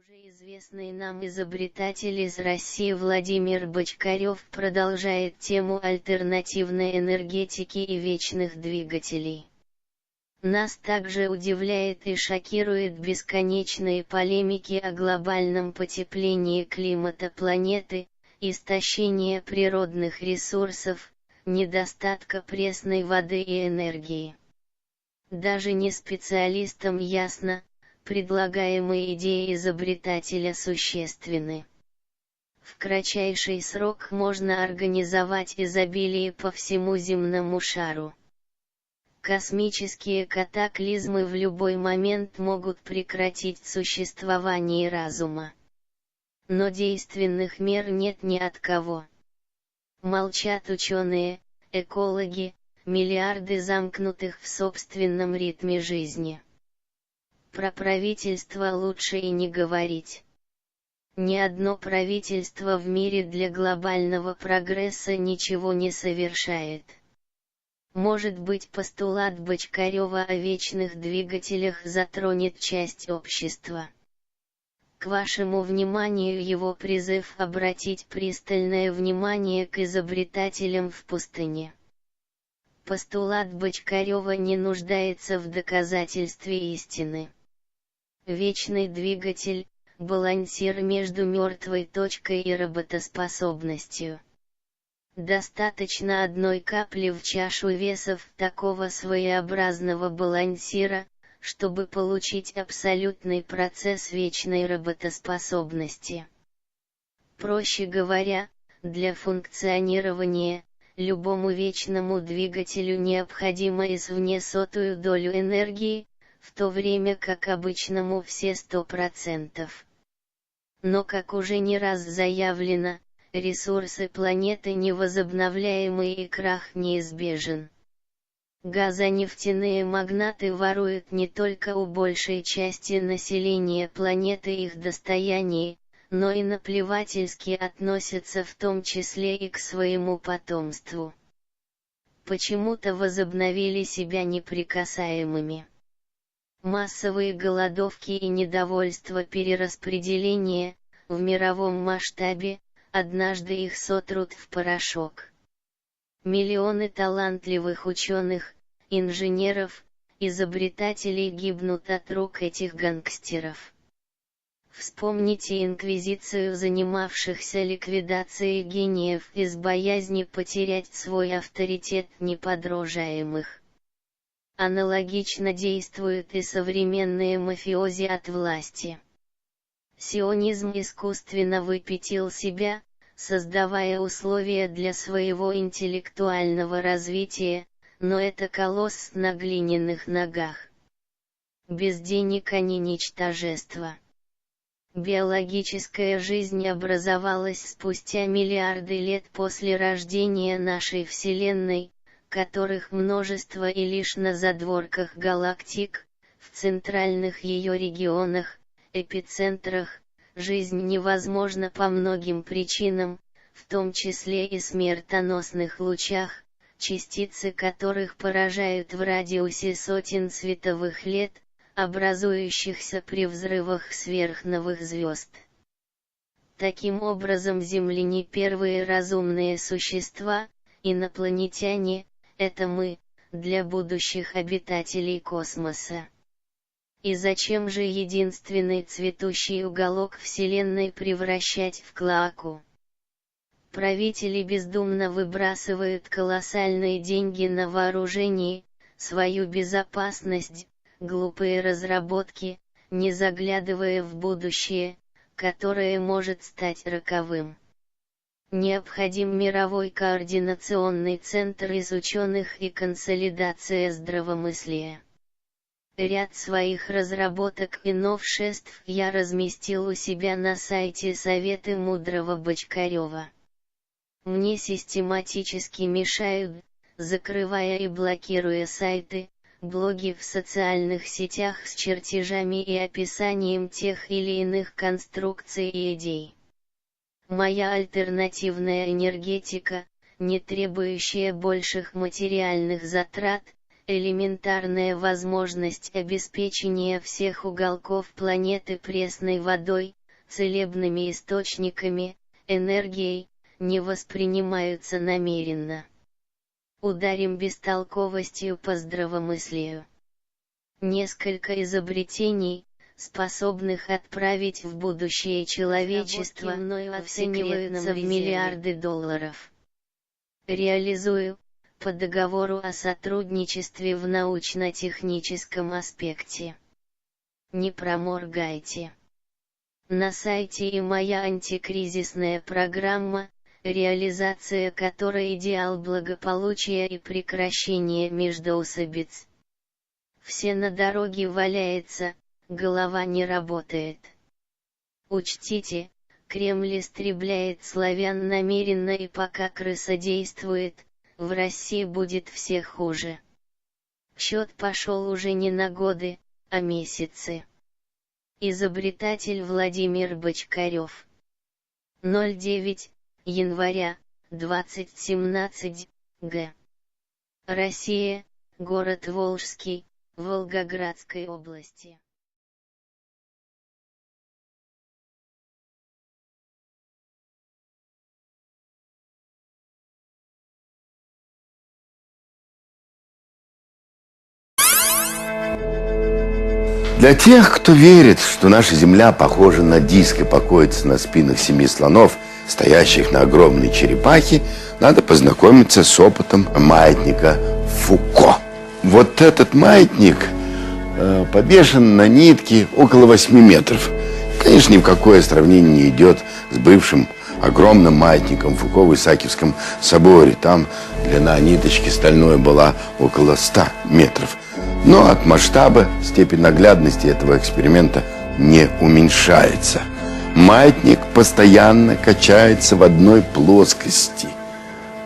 Уже известный нам изобретатель из России Владимир Бочкарев продолжает тему альтернативной энергетики и вечных двигателей. Нас также удивляет и шокирует бесконечные полемики о глобальном потеплении климата планеты, истощении природных ресурсов, недостатка пресной воды и энергии. Даже не специалистам ясно, предлагаемые идеи изобретателя существенны. В кратчайший срок можно организовать изобилие по всему земному шару. Космические катаклизмы в любой момент могут прекратить существование разума. Но действенных мер нет ни от кого. Молчат ученые, экологи, миллиарды замкнутых в собственном ритме жизни. Про правительство лучше и не говорить. Ни одно правительство в мире для глобального прогресса ничего не совершает. Может быть, постулат Бочкарева о вечных двигателях затронет часть общества. К вашему вниманию его призыв обратить пристальное внимание к изобретателям в пустыне. Постулат Бочкарева не нуждается в доказательстве истины. Вечный двигатель – балансир между мертвой точкой и работоспособностью. Достаточно одной капли в чашу весов такого своеобразного балансира, чтобы получить абсолютный процесс вечной работоспособности. Проще говоря, для функционирования, любому вечному двигателю необходимо извне 100-ю долю энергии, в то время как обычному все 100%. Но как уже не раз заявлено, ресурсы планеты невозобновляемы и крах неизбежен. Газонефтяные магнаты воруют не только у большей части населения планеты их достояние, но и наплевательски относятся в том числе и к своему потомству. Почему-то возобновили себя неприкасаемыми. Массовые голодовки и недовольство перераспределения, в мировом масштабе, однажды их сотрут в порошок. Миллионы талантливых ученых, инженеров, изобретателей гибнут от рук этих гангстеров. Вспомните инквизицию занимавшихся ликвидацией гениев из боязни потерять свой авторитет неподражаемых. Аналогично действуют и современные мафиози от власти. Сионизм искусственно выпятил себя, создавая условия для своего интеллектуального развития, но это колосс на глиняных ногах. Без денег они ничтожество. Биологическая жизнь образовалась спустя миллиарды лет после рождения нашей Вселенной, которых множество и лишь на задворках галактик, в центральных ее регионах, эпицентрах, жизнь невозможна по многим причинам, в том числе и смертоносных лучах, частицы которых поражают в радиусе сотен световых лет, образующихся при взрывах сверхновых звезд. Таким образом земляне первые разумные существа, инопланетяне, это мы, для будущих обитателей космоса. И зачем же единственный цветущий уголок Вселенной превращать в клоаку? Правители бездумно выбрасывают колоссальные деньги на вооружение, свою безопасность, глупые разработки, не заглядывая в будущее, которое может стать роковым. Необходим мировой координационный центр из ученых и консолидация здравомыслия. Ряд своих разработок и новшеств я разместил у себя на сайте Советы мудрого Бочкарева. Мне систематически мешают, закрывая и блокируя сайты, блоги в социальных сетях с чертежами и описанием тех или иных конструкций и идей. Моя альтернативная энергетика, не требующая больших материальных затрат, элементарная возможность обеспечения всех уголков планеты пресной водой, целебными источниками, энергией, не воспринимаются намеренно. Ударим бестолковостью по здравомыслию. Несколько изобретений, способных отправить в будущее человечество, мною оцениваются в миллиарды долларов. Реализую, по договору о сотрудничестве в научно-техническом аспекте. Не проморгайте. На сайте и моя антикризисная программа, реализация которой идеал благополучия и прекращения междоусобиц. Все на дороге валяется, голова не работает. Учтите, Кремль истребляет славян намеренно, и пока крыса действует, в России будет все хуже. Счет пошел уже не на годы, а месяцы. Изобретатель Владимир Бочкарев. 09 января 2017 г. Россия, город Волжский, Волгоградской области. Для тех, кто верит, что наша Земля похожа на диск и покоится на спинах 7 слонов, стоящих на огромной черепахе, надо познакомиться с опытом маятника Фуко. Вот этот маятник подвешен на нитке около 8 метров. Конечно, ни в какое сравнение не идет с бывшим огромным маятником Фуко в Исаакиевском соборе. Там длина ниточки стальной была около 100 метров. Но от масштаба степень наглядности этого эксперимента не уменьшается. Маятник постоянно качается в одной плоскости,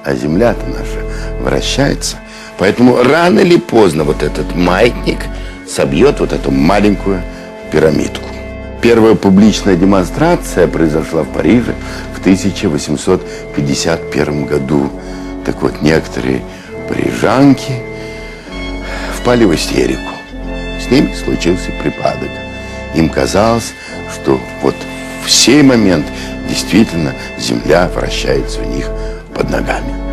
а Земля-то наша вращается. Поэтому рано или поздно вот этот маятник собьет вот эту маленькую пирамидку. Первая публичная демонстрация произошла в Париже в 1851 году. Так вот, некоторые парижанки впали в истерику. С ними случился припадок. Им казалось, что вот в сей момент действительно Земля вращается у них под ногами.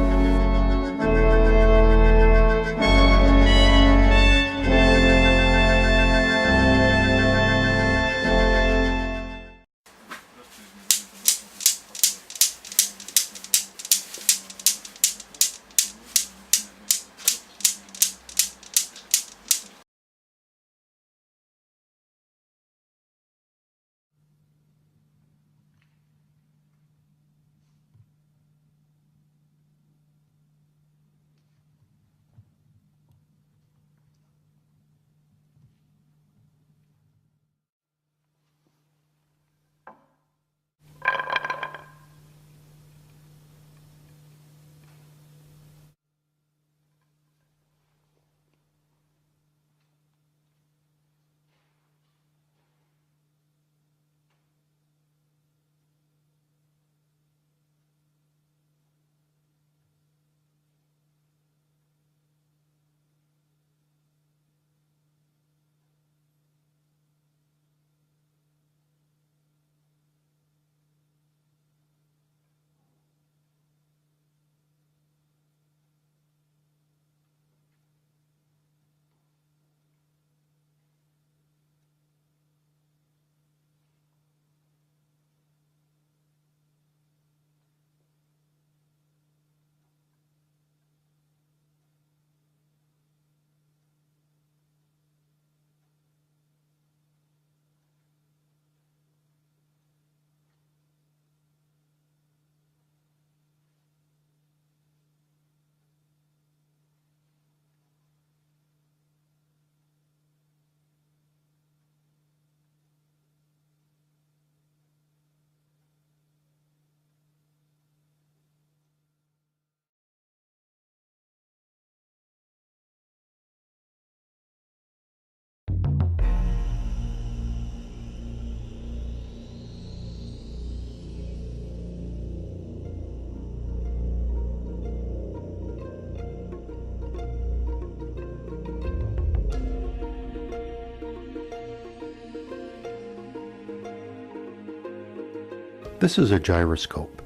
This is a gyroscope.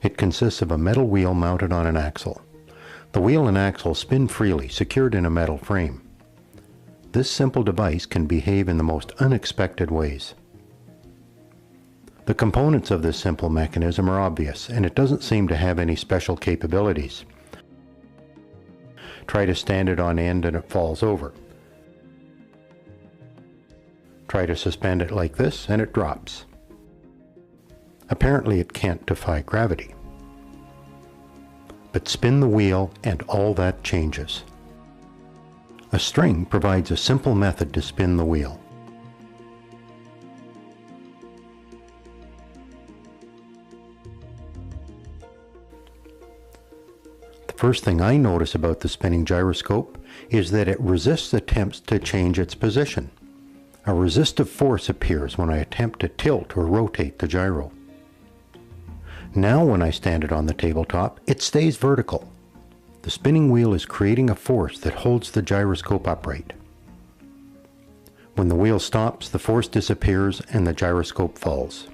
It consists of a metal wheel mounted on an axle. The wheel and axle spin freely, secured in a metal frame. This simple device can behave in the most unexpected ways. The components of this simple mechanism are obvious, and it doesn't seem to have any special capabilities. Try to stand it on end and it falls over. Try to suspend it like this and it drops. Apparently it can't defy gravity. But spin the wheel and all that changes. A string provides a simple method to spin the wheel. The first thing I notice about the spinning gyroscope is that it resists attempts to change its position. A resistive force appears when I attempt to tilt or rotate the gyro. Now when I stand it on the tabletop, it stays vertical. The spinning wheel is creating a force that holds the gyroscope upright. When the wheel stops, the force disappears and the gyroscope falls.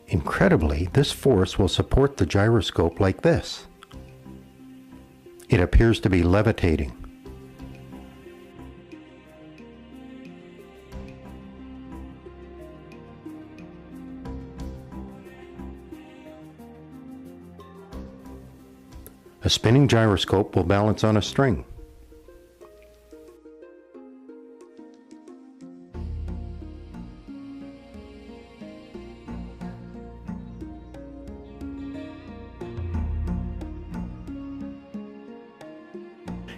Incredibly, this force will support the gyroscope like this. It appears to be levitating. A spinning gyroscope will balance on a string.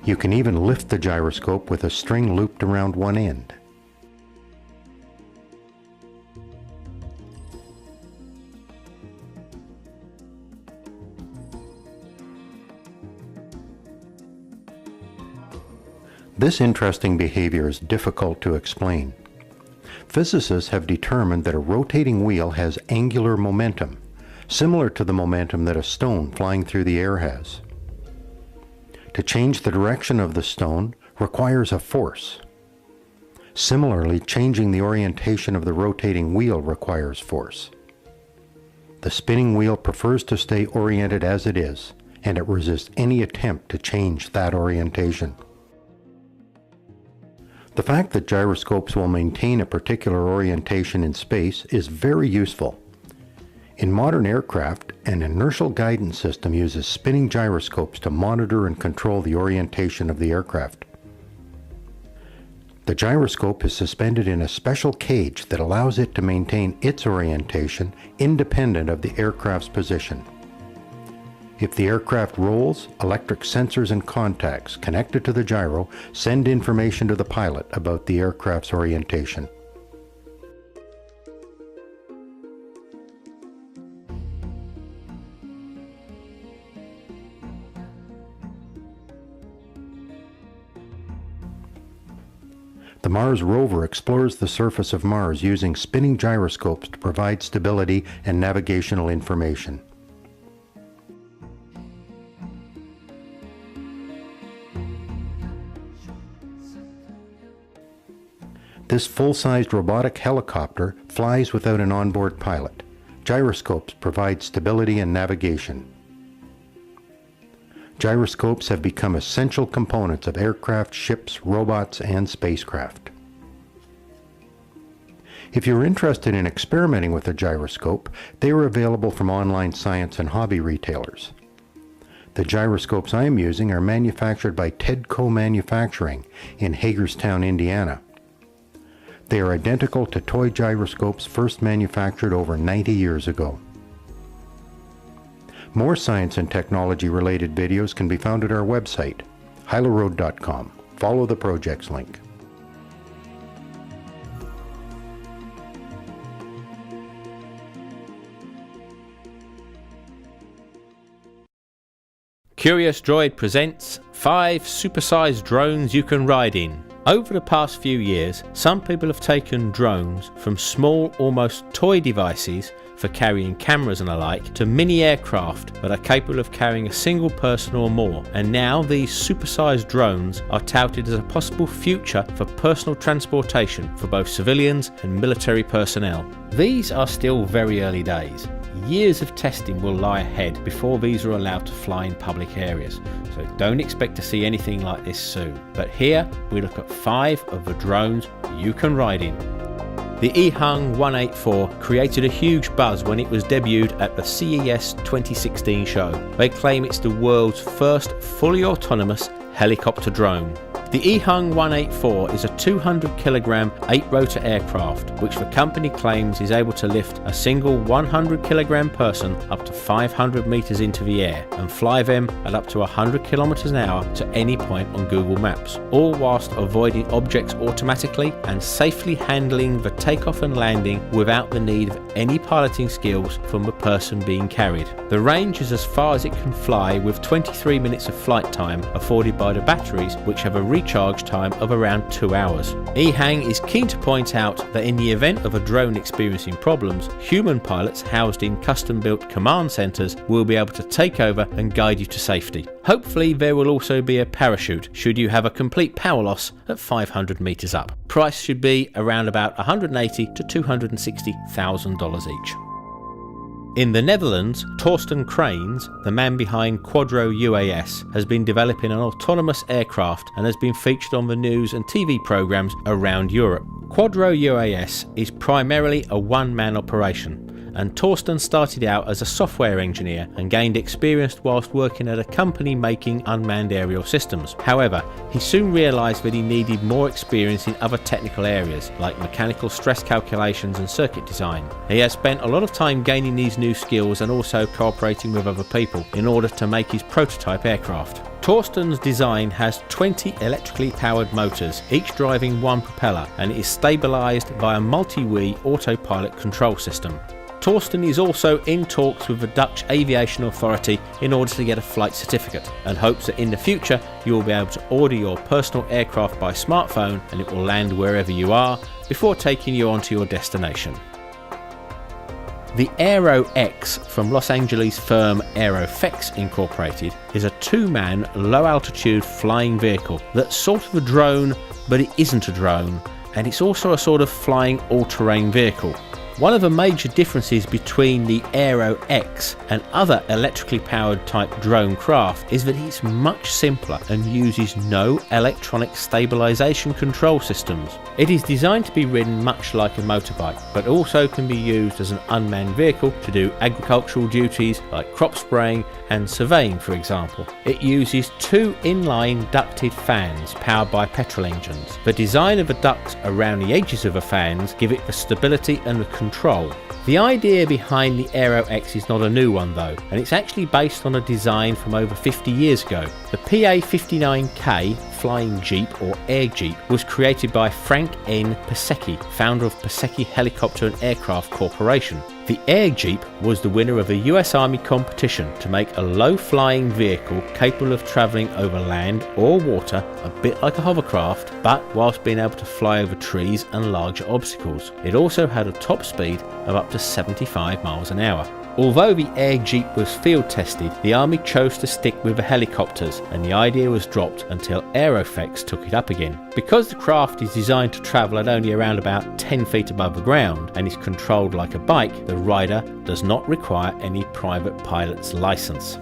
You can even lift the gyroscope with a string looped around one end. This interesting behavior is difficult to explain. Physicists have determined that a rotating wheel has angular momentum, similar to the momentum that a stone flying through the air has. To change the direction of the stone requires a force. Similarly, changing the orientation of the rotating wheel requires force. The spinning wheel prefers to stay oriented as it is, and it resists any attempt to change that orientation. The fact that gyroscopes will maintain a particular orientation in space is very useful. In modern aircraft, an inertial guidance system uses spinning gyroscopes to monitor and control the orientation of the aircraft. The gyroscope is suspended in a special cage that allows it to maintain its orientation independent of the aircraft's position. If the aircraft rolls, electric sensors and contacts connected to the gyro send information to the pilot about the aircraft's orientation. The Mars rover explores the surface of Mars using spinning gyroscopes to provide stability and navigational information. This full-sized robotic helicopter flies without an onboard pilot. Gyroscopes provide stability and navigation. Gyroscopes have become essential components of aircraft, ships, robots, and spacecraft. If you're interested in experimenting with a gyroscope, they are available from online science and hobby retailers. The gyroscopes I am using are manufactured by Tedco Manufacturing in Hagerstown, Indiana. They are identical to toy gyroscopes first manufactured over 90 years ago. More science and technology related videos can be found at our website, hylaroad.com. Follow the project's link. Curious Droid presents 5 supersized drones you can ride in, Over the past few years, some people have taken drones from small, almost toy devices for carrying cameras and alike to mini aircraft that are capable of carrying a single person or more, and now these supersized drones are touted as a possible future for personal transportation for both civilians and military personnel. These are still very early days. Years of testing will lie ahead before these are allowed to fly in public areas, so don't expect to see anything like this soon. But here we look at 5 of the drones you can ride in. The EHang 184 created a huge buzz when it was debuted at the CES 2016 show. They claim it's the world's first fully autonomous helicopter drone. The EHang 184 is a 200kg 8-rotor aircraft, which the company claims is able to lift a single 100kg person up to 500 meters into the air and fly them at up to 100 kilometers an hour to any point on Google Maps, all whilst avoiding objects automatically and safely handling the takeoff and landing without the need of any piloting skills from the person being carried. The range is as far as it can fly, with 23 minutes of flight time afforded by the batteries, which have a recharge time of around 2 hours. EHang is keen to point out that in the event of a drone experiencing problems, human pilots housed in custom-built command centres will be able to take over and guide you to safety. Hopefully there will also be a parachute should you have a complete power loss at 500 metres up. Price should be around about $180,000 to $260,000 each. In the Netherlands, Torsten Cranes, the man behind Quadro UAS, has been developing an autonomous aircraft and has been featured on the news and TV programmes around Europe. Quadro UAS is primarily a one-man operation, and Torsten started out as a software engineer and gained experience whilst working at a company making unmanned aerial systems. However, he soon realised that he needed more experience in other technical areas like mechanical stress calculations and circuit design. He has spent a lot of time gaining these new skills and also cooperating with other people in order to make his prototype aircraft. Torsten's design has 20 electrically powered motors, each driving one propeller, and it is stabilised by a multi-wheel autopilot control system. Torsten is also in talks with the Dutch Aviation Authority in order to get a flight certificate, and hopes that in the future you will be able to order your personal aircraft by smartphone and it will land wherever you are before taking you on to your destination. The Aero X from Los Angeles firm Aerofex Incorporated is a 2-man low-altitude flying vehicle that's sort of a drone, but it isn't a drone, and it's also a sort of flying all-terrain vehicle. One of the major differences between the Aero X and other electrically powered type drone craft is that it's much simpler and uses no electronic stabilisation control systems. It is designed to be ridden much like a motorbike, but also can be used as an unmanned vehicle to do agricultural duties like crop spraying and surveying, for example. It uses 2 inline ducted fans powered by petrol engines. The design of the ducts around the edges of the fans give it the stability and the control. The idea behind the Aero X is not a new one though, and it's actually based on a design from over 50 years ago. The PA-59K flying jeep or air jeep was created by Frank N. Pasecki, founder of Pasecki Helicopter and Aircraft Corporation. The Air Jeep was the winner of a US Army competition to make a low-flying vehicle capable of travelling over land or water, a bit like a hovercraft, but whilst being able to fly over trees and larger obstacles. It also had a top speed of up to 75 miles an hour. Although the Air Jeep was field tested, the Army chose to stick with the helicopters, and the idea was dropped until Aerofex took it up again. Because the craft is designed to travel at only around about 10 feet above the ground and is controlled like a bike, the rider does not require any private pilot's license.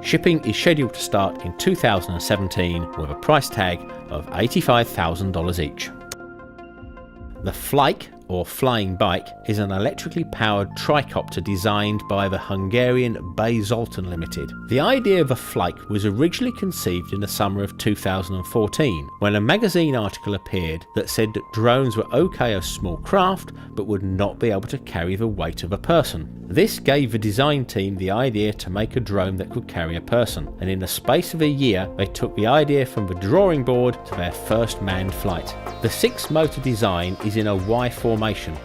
Shipping is scheduled to start in 2017 with a price tag of $85,000 each. The Flike, or flying bike, is an electrically powered tricopter designed by the Hungarian Bay Zoltan Limited. The idea of a Flike was originally conceived in the summer of 2014, when a magazine article appeared that said that drones were okay as small craft, but would not be able to carry the weight of a person. This gave the design team the idea to make a drone that could carry a person, and in the space of a year they took the idea from the drawing board to their first manned flight. The 6-motor design is in a Y formation,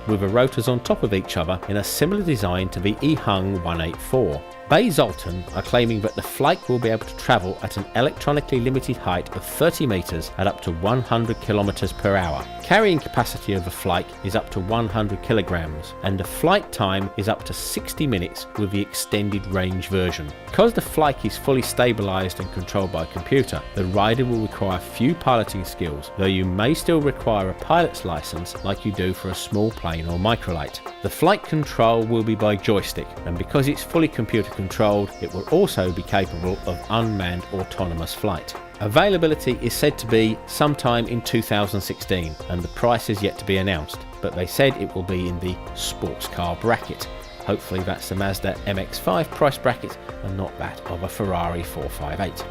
with the rotors on top of each other in a similar design to the EHang 184. Bay Zoltan are claiming that the flake will be able to travel at an electronically limited height of 30 metres at up to 100 kilometres per hour. Carrying capacity of the flake is up to 100 kilograms, and the flight time is up to 60 minutes with the extended range version. Because the flake is fully stabilised and controlled by a computer, the rider will require few piloting skills, though you may still require a pilot's licence like you do for a small plane or microlight. The flight control will be by joystick, and because it's fully computer controlled, it will also be capable of unmanned autonomous flight. Availability is said to be sometime in 2016, and the price is yet to be announced, but they said it will be in the sports car bracket. Hopefully that's the Mazda MX-5 price bracket and not that of a Ferrari 458.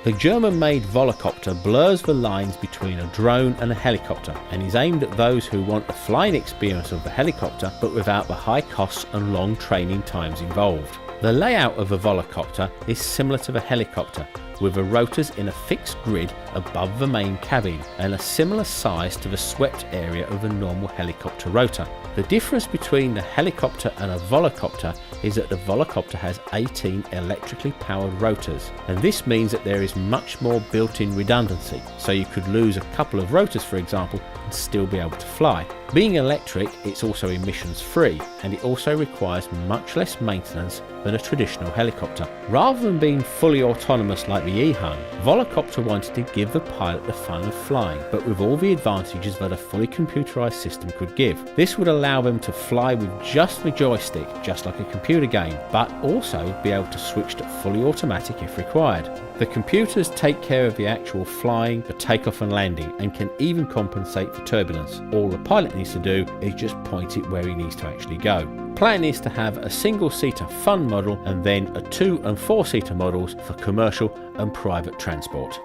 The German-made Volocopter blurs the lines between a drone and a helicopter and is aimed at those who want the flying experience of the helicopter but without the high costs and long training times involved. The layout of a Volocopter is similar to the helicopter, with the rotors in a fixed grid above the main cabin and a similar size to the swept area of a normal helicopter rotor. The difference between the helicopter and a Volocopter is that the Volocopter has 18 electrically powered rotors, and this means that there is much more built-in redundancy, so you could lose a couple of rotors for example and still be able to fly. Being electric, it's also emissions free, and it also requires much less maintenance than a traditional helicopter. Rather than being fully autonomous like the E-Hun, Volocopter wanted to give the pilot the fun of flying, but with all the advantages that a fully computerized system could give. This would allow them to fly with just the joystick, just like a computer game, but also be able to switch to fully automatic if required. The computers take care of the actual flying, the takeoff and landing, and can even compensate for turbulence. All the pilot needs to do is just point it where he needs to actually go. Plan is to have a single-seater fun model and then a 2- and 4-seater models for commercial and private transport.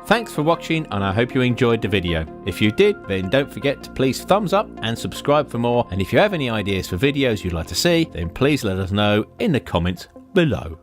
Thanks for watching, and I hope you enjoyed the video. If you did, then don't forget to please thumbs up and subscribe for more, and if you have any ideas for videos you'd like to see, then please let us know in the comments below.